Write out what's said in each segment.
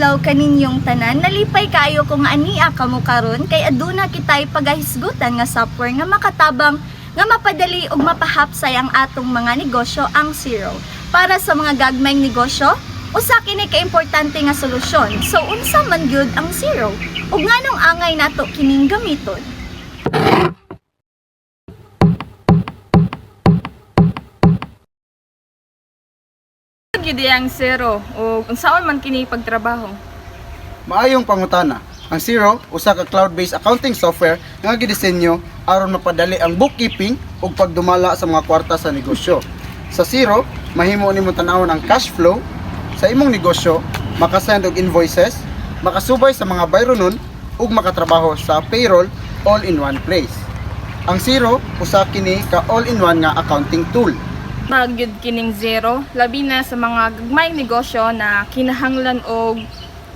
adlaw kaninyong tanan, nalipay kayo kung ania kamo karon kay aduna kitay pagahisgutan nga software nga makatabang nga mapadali ug mapahapsay ang atong mga negosyo ang Xero. Para sa mga gagmayng negosyo, usa kini ka importante nga solusyon. So unsa man gyud ang Xero? Ug nganong angay nato kining gamiton? Gid ang Xero o unsaon man kini pagtrabaho. Maayong pangutana. Ang Xero usa ka cloud-based accounting software nga gidisenyo aron mapadali ang bookkeeping ug pagdumala sa mga kwarta sa negosyo. Sa Xero, mahimo nimo tan-awon ang cash flow sa imong negosyo, makasend og invoices, makasubay sa mga bayronon ug makatrabaho sa payroll all in one place. Ang Xero usa kini ka all-in-one nga accounting tool. Magyud kining Xero labi na sa mga gagmayng negosyo na kinahanglan og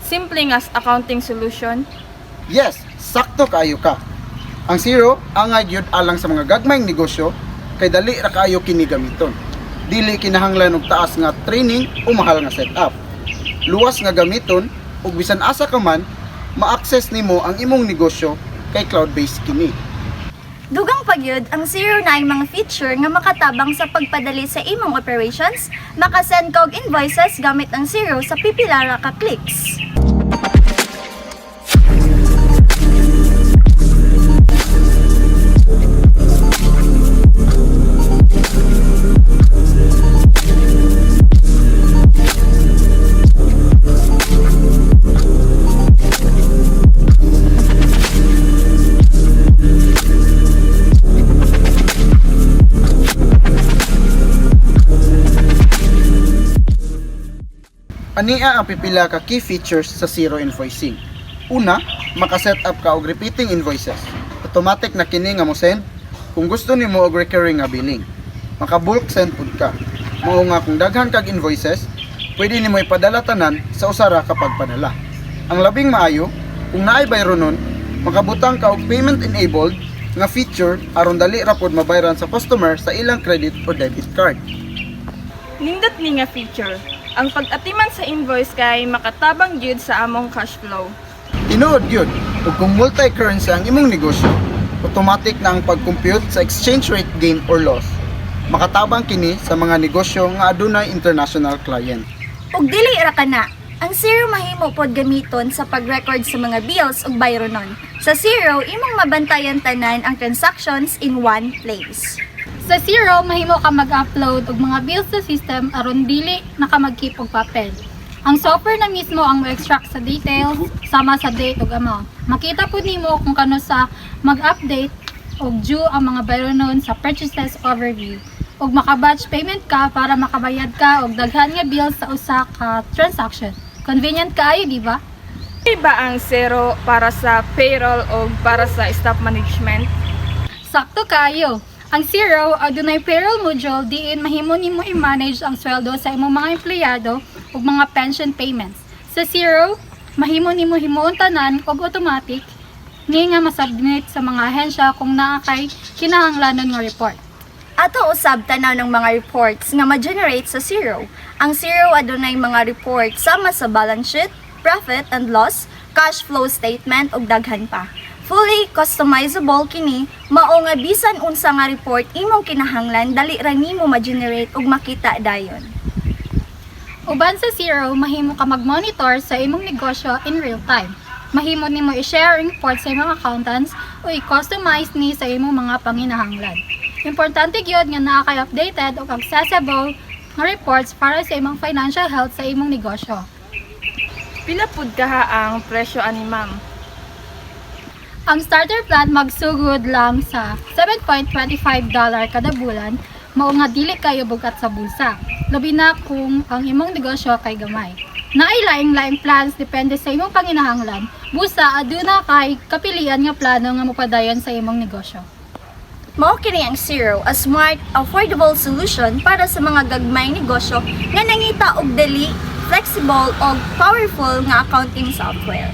simpleng as accounting solution. Yes, sakto kaayo ka. Ang Xero angay gyud alang sa mga gagmayng negosyo kay dali ra kaayo kini gamiton. Dili kinahanglan og taas nga training o mahal nga setup. Luwas nga gamiton ug bisan asa ka man, ma-access nimo ang imong negosyo kay cloud-based kini. Dugang pagyud ang Xero na ay mga feature nga makatabang sa pagpadali sa imong operations, makasend ka og invoices gamit ang Xero sa pipila ra ka clicks. Ania ang pipila ka key features sa Xero invoicing. Una, maka-set up ka og repeating invoices. Automatic na kini nga mo send kung gusto nimo og recurring nga billing. Maka-bulk send pud ka. Mao nga kung daghan kag invoices, pwede nimo ipadala tanan sa usara kapag padala. Ang labing maayo, kung naay bayronon, makabutang ka og payment enabled nga feature aron dali ra pod mabayaran sa customer sa ilang credit o debit card. Nindot ni nga feature. Ang pag-atiman sa invoice kay makatabang gyud sa among cash flow. Tinuod gyud, ug kung multi-currency ang imong negosyo, automatic na ang pag-compute sa exchange rate gain or loss. Makatabang kini sa mga negosyo nga adunay international client. Ug dili ra kana, ang Xero mahimo pod gamiton sa pag-record sa mga bills ug bayronon. Sa Xero, imong mabantayan tanan ang transactions in one place. Sa Xero, mahimo ka mag-upload og mga bills sa system aron dili na ka mag-keep og papel. Ang software na mismo ang mo-extract sa details sama sa date ug amount. Makita pud nimo kung kano sa mag-update og due ang mga bayronon sa purchases overview. Ug maka-batch payment ka para makabayad ka og daghan nga bills sa usa ka transaction. Convenient kaayo, di ba? Iba ang Xero para sa payroll o para sa staff management. Sakto kayo. Ang Xero adunay payroll module diin mahimo nimo i-manage ang sweldo sa imong mga empleyado ug mga pension payments. Sa Xero, mahimo nimo himuon tanan og automatic ni nga masubmit sa mga ahensya kung naa kay kinahanglanon nga report. Ato usab tanaw ng mga reports nga ma-generate sa Xero. Ang Xero adunay mga report sama sa balance sheet, profit and loss, cash flow statement ug daghan pa. Fully customizable kini, mao nga bisan unsa nga report imong kinahanglan dali ra nimo ma-generate ug makita dayon. Uban sa Xero, mahimo ka mag-monitor sa imong negosyo in real time. Mahimo nimo i-share ang report sa imong accountants o i-customize ni sa imong mga panginahanglan. Importante gyud nga naa kay updated ug accessible nga reports para sa imong financial health sa imong negosyo. Pila pud kaha ang presyo ani ma'am? Ang starter plan magsugod lang sa $7.25 kada bulan, mao nga dili kayo bugat sa bulsa. Labi na kung ang imong negosyo kay gamay. Naay laing-laing plans depende sa imong panginahanglan. Busa aduna kay kapilian nga plano nga mopadayon sa imong negosyo. Mao kini ang Xero, a smart, affordable solution para sa mga gagmayng negosyo nga nangita og dali, flexible ug powerful nga accounting software.